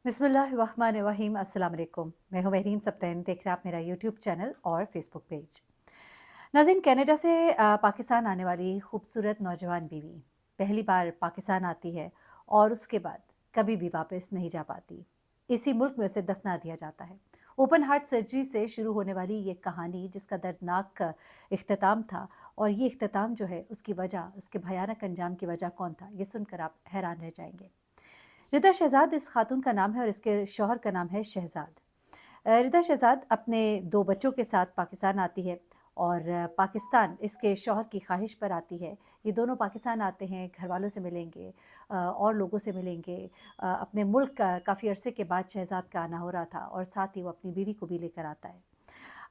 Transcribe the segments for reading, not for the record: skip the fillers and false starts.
बिस्मिल्लाहिर्रहमानिर्रहीम। अस्सलाम वालेकुम। मैं हूं महरीन सब्तैन। देख रहे हैं आप मेरा यूट्यूब चैनल और फेसबुक पेज। नाज़रीन, कनाडा से पाकिस्तान आने वाली खूबसूरत नौजवान बीवी पहली बार पाकिस्तान आती है और उसके बाद कभी भी वापस नहीं जा पाती। इसी मुल्क में उसे दफना दिया जाता है। ओपन हार्ट सर्जरी से शुरू होने वाली ये कहानी, जिसका दर्दनाक इख्तिताम था, और ये इख्तिताम जो है उसकी वजह, उसके भयानक अंजाम की वजह कौन था, ये सुनकर आप हैरान रह जाएंगे। रिदा शहजाद इस खातून का नाम है और इसके शौहर का नाम है शहजाद। रिदा शहजाद अपने 2 बच्चों के साथ पाकिस्तान आती है और पाकिस्तान इसके शौहर की ख्वाहिश पर आती है। ये दोनों पाकिस्तान आते हैं, घर वालों से मिलेंगे, और लोगों से मिलेंगे। अपने मुल्क का काफ़ी अरसे के बाद शहजाद का आना हो रहा था और साथ ही वो अपनी बीवी को भी लेकर आता है।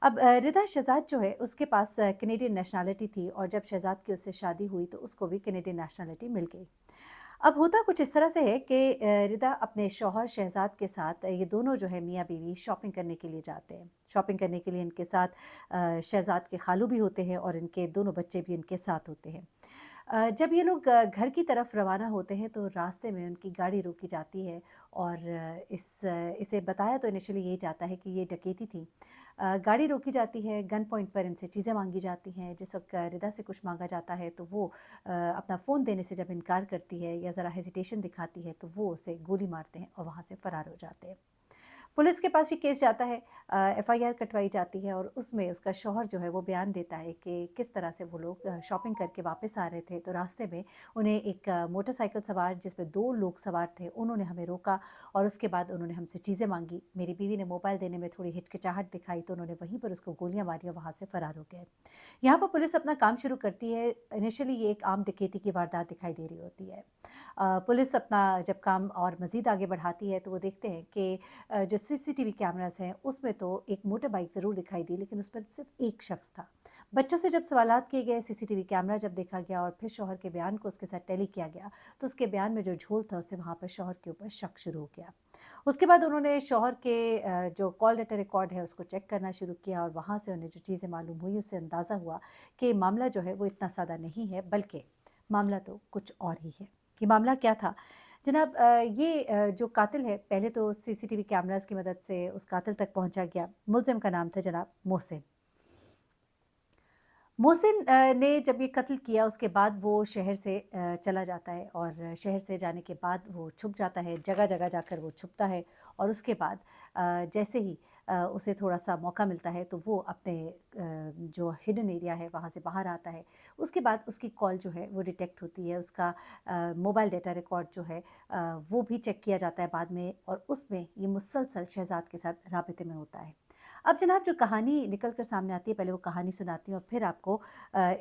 अब रिदा शहजाद जो है उसके पास कैनेडियन नेशनैलिटी थी, और जब शहजाद की उससे शादी हुई तो उसको भी कैनेडियन नेशनैलिटी मिल गई। अब होता कुछ इस तरह से है कि रिदा अपने शौहर शहजाद के साथ, ये दोनों जो है मियाँ बीवी शॉपिंग करने के लिए जाते हैं। शॉपिंग करने के लिए इनके साथ शहजाद के खालू भी होते हैं और इनके दोनों बच्चे भी इनके साथ होते हैं। जब ये लोग घर की तरफ रवाना होते हैं तो रास्ते में उनकी गाड़ी रोकी जाती है, और इसे बताया तो इनिशियली यही जाता है कि ये डकैती थी। गाड़ी रोकी जाती है, गन पॉइंट पर इनसे चीज़ें मांगी जाती हैं। जिस वक्त रिदा से कुछ मांगा जाता है तो वो अपना फ़ोन देने से जब इनकार करती है या ज़रा हेजिटेशन दिखाती है तो वो उसे गोली मारते हैं और वहाँ से फ़रार हो जाते हैं। पुलिस के पास ये केस जाता है, एफआईआर कटवाई जाती है, और उसमें उसका शौहर जो है वो बयान देता है कि किस तरह से वो लोग शॉपिंग करके वापस आ रहे थे, तो रास्ते में उन्हें एक मोटरसाइकिल सवार जिसमें 2 लोग सवार थे, उन्होंने हमें रोका और उसके बाद उन्होंने हमसे चीज़ें मांगी। मेरी बीवी ने मोबाइल देने में थोड़ी हिचकिचाहट दिखाई तो उन्होंने वहीं पर उसको गोलियां मारी और वहाँ से फ़रार हो गए। यहाँ पर पुलिस अपना काम शुरू करती है। इनिशियली ये एक आम डकैती की वारदात दिखाई दे रही होती है। पुलिस अपना जब काम और मज़ीद आगे बढ़ाती है तो वो देखते हैं कि जो सीसीटीवी कैमरास हैं उसमें तो एक मोटर बाइक ज़रूर दिखाई दी, लेकिन उस पर सिर्फ एक शख्स था। बच्चों से जब सवालात किए गए, सीसीटीवी कैमरा जब देखा गया और फिर शौहर के बयान को उसके साथ टैली किया गया, तो उसके बयान में जो झोल था उससे वहाँ पर शौहर के ऊपर शक शुरू हो गया। उसके बाद उन्होंने शौहर के जो कॉल लेटर रिकॉर्ड है उसको चेक करना शुरू किया, और वहाँ से उन्हें जो चीज़ें मालूम हुई उससे अंदाज़ा हुआ कि मामला जो है वो इतना सादा नहीं है, बल्कि मामला तो कुछ और ही है। ये मामला क्या था जनाब? ये जो कातिल है, पहले तो सीसीटीवी कैमरास की मदद से उस कातिल तक पहुंचा गया। मुलजिम का नाम था जनाब मोहसिन। मोहसिन ने जब ये कत्ल किया उसके बाद वो शहर से चला जाता है, और शहर से जाने के बाद वो छुप जाता है, जगह जगह जाकर वो छुपता है। और उसके बाद जैसे ही उसे थोड़ा सा मौका मिलता है तो वो अपने जो हिडन एरिया है वहाँ से बाहर आता है। उसके बाद उसकी कॉल जो है वो डिटेक्ट होती है, उसका मोबाइल डेटा रिकॉर्ड जो है वो भी चेक किया जाता है बाद में, और उसमें ये मुसलसल शहजाद के साथ राबिते में होता है। अब जनाब जो कहानी निकल कर सामने आती है, पहले वो कहानी सुनाती हूँ और फिर आपको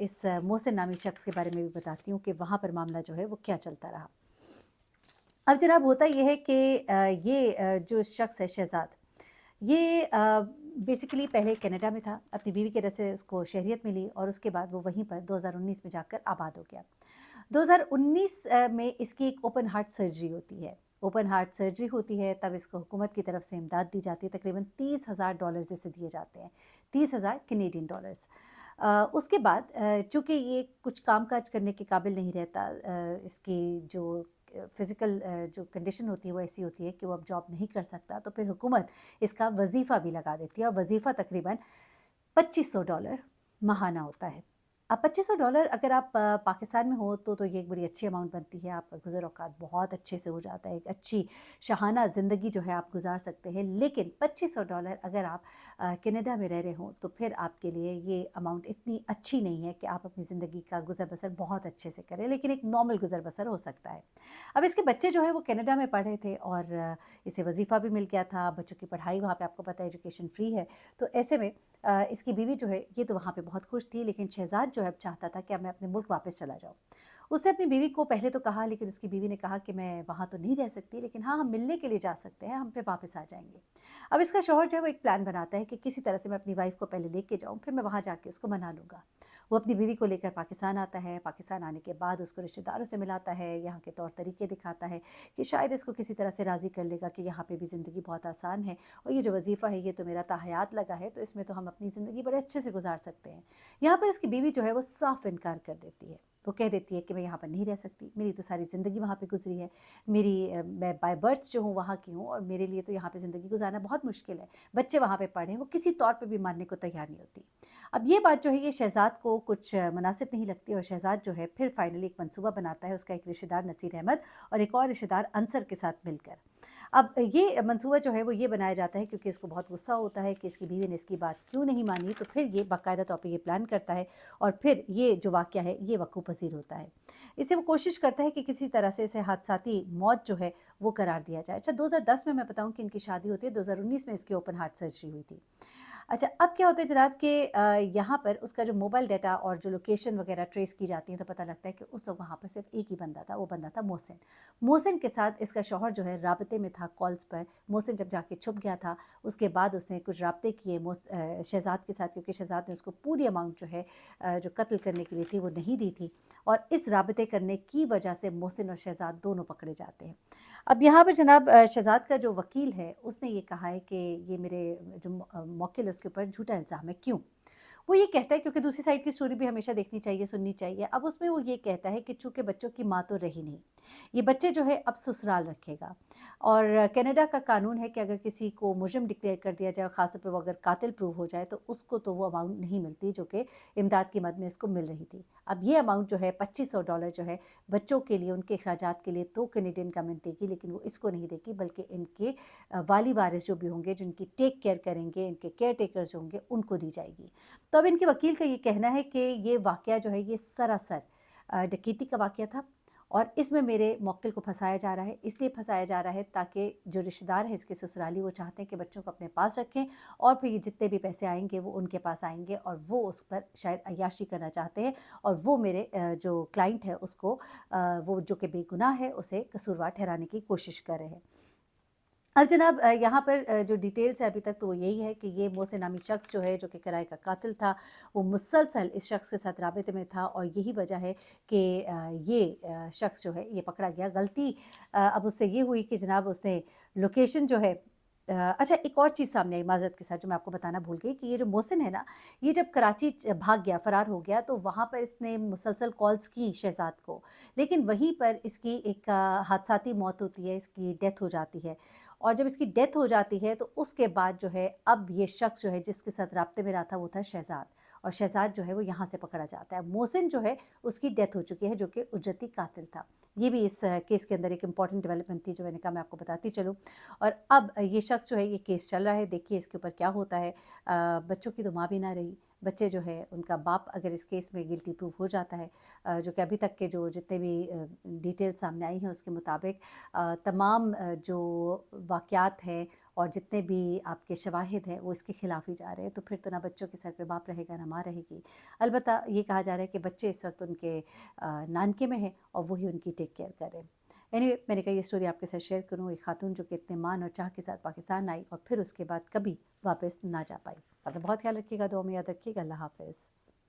इस मोहसिन नामी शख्स के बारे में भी बताती हूँ कि वहाँ पर मामला जो है वो क्या चलता रहा। अब जनाब होता ये है कि ये जो शख्स है शहजाद, ये बेसिकली पहले कनाडा में था। अपनी बीवी की वजह से उसको शहरियत मिली और उसके बाद वो वहीं पर 2019 में जाकर आबाद हो गया। 2019 में इसकी एक ओपन हार्ट सर्जरी होती है। ओपन हार्ट सर्जरी होती है तब इसको हुकूमत की तरफ से इमदाद दी जाती है। तकरीबन $30,000 इसे दिए जाते हैं, 30,000 कैनेडियन डॉलर्स। उसके बाद चूँकि ये कुछ काम-काज करने के काबिल नहीं रहता, इसकी जो फ़िज़िकल जो कंडीशन होती है वो ऐसी होती है कि वो अब जॉब नहीं कर सकता, तो फिर हुकूमत इसका वज़ीफ़ा भी लगा देती है, और वज़ीफ़ा तकरीबन $2500 माहाना होता है। अब $2500 अगर आप पाकिस्तान में हो तो ये एक बड़ी अच्छी अमाउंट बनती है। आपका गुज़र-औक़ात बहुत अच्छे से हो जाता है, एक अच्छी शाहाना ज़िंदगी जो है आप गुज़ार सकते हैं। लेकिन $2500 अगर आप कनाडा में रह रहे हों तो फिर आपके लिए ये अमाउंट इतनी अच्छी नहीं है कि आप अपनी ज़िंदगी का गुज़र-बसर बहुत अच्छे से करें, लेकिन एक नॉर्मल गुज़र-बसर हो सकता है। अब इसके बच्चे जो हैं वो कनाडा में पढ़ रहे थे, और इसे वज़ीफ़ा भी मिल गया था। बच्चों की पढ़ाई वहाँ पे आपको पता है एजुकेशन फ्री है। तो ऐसे में इसकी बीवी जो है ये तो वहाँ पे बहुत खुश थी, लेकिन शहजाद जो है अब चाहता था कि अब मैं अपने मुल्क वापस चला जाऊँ। उसने अपनी बीवी को पहले तो कहा, लेकिन उसकी बीवी ने कहा कि मैं वहाँ तो नहीं रह सकती, लेकिन हाँ, हम मिलने के लिए जा सकते हैं, हम फिर वापस आ जाएँगे। अब इसका शौहर जो है वो एक प्लान बनाता है कि किसी तरह से मैं अपनी वाइफ़ को पहले लेके जाऊँ, फिर मैं वहाँ जाके उसको मना लूँगा। वो अपनी बीवी को लेकर पाकिस्तान आता है। पाकिस्तान आने के बाद उसको रिश्तेदारों से मिलाता है, यहाँ के तौर तरीके दिखाता है कि शायद इसको किसी तरह से राज़ी कर लेगा कि यहाँ पे भी ज़िंदगी बहुत आसान है और ये जो वजीफ़ा है ये तो मेरा ताहयात लगा है, तो इसमें तो हम अपनी ज़िंदगी बड़े अच्छे से गुजार सकते हैं। यहाँ पर इसकी बीवी जो है वो साफ इनकार कर देती है। वो कह देती है कि मैं यहाँ पर नहीं रह सकती, मेरी तो सारी ज़िंदगी वहाँ पे गुजरी है, मैं बाय बर्थ जो हूँ वहाँ की हूँ और मेरे लिए तो यहाँ पे ज़िंदगी गुजारना बहुत मुश्किल है। बच्चे वहाँ पे पढ़े हैं, वो किसी तौर पे भी मानने को तैयार नहीं होती। अब ये बात जो है ये शहज़ाद को कुछ मुनासिब नहीं लगती और शहज़ाद जो है फिर फाइनली एक मंसूबा बनाता है उसका एक रिश्तेदार नसीर अहमद और एक और रिश्तेदार अंसर के साथ मिलकर। अब ये मंसूबा जो है वो ये बनाया जाता है क्योंकि इसको बहुत गुस्सा होता है कि इसकी बीवी ने इसकी बात क्यों नहीं मानी, तो फिर ये बाकायदा तौर पे ये प्लान करता है और फिर ये जो वाक़या है ये वक़ूफ़ पज़ीर होता है। इसे वो कोशिश करता है कि किसी तरह से इसे हादसाती मौत जो है वो करार दिया जाए। अच्छा, 2010 में मैं बताऊँ कि इनकी शादी होती है, 2019 में इसकी ओपन हार्ट सर्जरी हुई थी। अच्छा, अब क्या होता है जनाब कि यहाँ पर उसका जो मोबाइल डाटा और जो लोकेशन वगैरह ट्रेस की जाती है तो पता लगता है कि उस वक्त वहाँ पर सिर्फ एक ही बंदा था, वो बंदा था मोहसिन। मोहसिन के साथ इसका शौहर जो है राबते में था कॉल्स पर। मोहसिन जब जाके छुप गया था उसके बाद उसने कुछ राब्ते किए शहज़ाद के साथ, क्योंकि शहज़ाद ने उसको पूरी अमाउंट जो है जो कत्ल करने के लिए थी वो नहीं दी थी और इस राब्ते करने की वजह से मोहसिन और शहज़ाद दोनों पकड़े जाते हैं। अब यहाँ पर जनाब शहज़ाद का जो वकील है उसने ये कहा है कि ये मेरे जो मौकिल है उसके ऊपर झूठा इल्ज़ाम है। क्यों? वो ये कहता है क्योंकि दूसरी साइड की स्टोरी भी हमेशा देखनी चाहिए, सुननी चाहिए। अब उसमें वो ये कहता है कि चूँकि बच्चों की माँ तो रही नहीं, ये बच्चे जो है अब ससुराल रखेगा और कनाडा का कानून है कि अगर किसी को मुजरिम डिक्लेयर कर दिया जाए, ख़ास तौर पे वो अगर कातिल प्रूव हो जाए तो उसको तो वो अमाउंट नहीं मिलती जो कि इमदाद की मद में इसको मिल रही थी। अब ये अमाउंट जो है $2500 जो है बच्चों के लिए, उनके अखराजात के लिए तो कैनेडियन गवर्नमेंट देगी, लेकिन वो इसको नहीं देगी बल्कि इनके वाली वारिस जो भी होंगे, जो इनकी टेक केयर करेंगे, इनके केयर टेकर्स जो होंगे, उनको दी जाएगी। तो अब इनके वकील का ये कहना है कि ये वाक़या जो है ये सरासर डकैती का वाक़या था और इसमें मेरे मौक्किल को फंसाया जा रहा है। इसलिए फंसाया जा रहा है ताकि जो रिश्तेदार हैं इसके ससुराली वो चाहते हैं कि बच्चों को अपने पास रखें और फिर ये जितने भी पैसे आएंगे वो उनके पास आएंगे और वो उस पर शायद अय्याशी करना चाहते हैं और वो मेरे जो क्लाइंट है उसको वो जो कि बेगुनाह है उसे कसूरवार ठहराने की कोशिश कर रहे हैं। अब जनाब यहाँ पर जो डिटेल्स है अभी तक तो वो यही है कि ये मोहसिन नामी शख्स जो है जो कि किराए का कातिल था, वो मुसलसल इस शख्स के साथ राबिते में था और यही वजह है कि ये शख्स जो है ये पकड़ा गया। गलती अब उससे ये हुई कि जनाब उसने लोकेशन जो है अच्छा, एक और चीज़ सामने आई माज़रत के साथ जो मैं आपको बताना भूल गई कि ये जो मोहसिन है ना, ये जब कराची भाग गया, फ़रार हो गया तो वहाँ पर इसने मुसलसल कॉल्स की शहज़ाद को, लेकिन वहीं पर इसकी एक हादसाती मौत होती है, इसकी डेथ हो जाती है और जब इसकी डेथ हो जाती है तो उसके बाद जो है अब ये शख्स जो है जिसके साथ राब्ते में रहा था वो था शहज़ाद और शहज़ाद जो है वो यहाँ से पकड़ा जाता है। मोहसिन जो है उसकी डेथ हो चुकी है जो कि उजरती कातिल था। ये भी इस केस के अंदर एक इम्पॉर्टेंट डेवलपमेंट थी जो मैंने कहा मैं आपको बताती चलूँ। और अब ये शख्स जो है ये केस चल रहा है, देखिए इसके ऊपर क्या होता है। बच्चों की तो माँ भी ना रही, बच्चे जो है उनका बाप अगर इस केस में गिल्टी प्रूव हो जाता है, जो कि अभी तक के जो जितने भी डिटेल सामने आई हैं उसके मुताबिक तमाम जो वाक़यात हैं और जितने भी आपके शवाहिद हैं वो इसके ख़िलाफ़ ही जा रहे हैं, तो फिर तो ना बच्चों के सर पे बाप रहेगा ना माँ रहेगी। अलबत्ता ये कहा जा रहा है कि बच्चे इस वक्त उनके नानके में हैं और वही उनकी टेक केयर कर रहे हैं। एनीवे, मैंने कहा ये स्टोरी आपके साथ शेयर करूँ, एक खातून जो कि इतने मान और चाह के साथ पाकिस्तान आई और फिर उसके बाद कभी वापस ना जा पाई। अपना बहुत ख्याल रखिएगा, दुआ में याद रखिएगा। अल्लाह हाफ़िज़।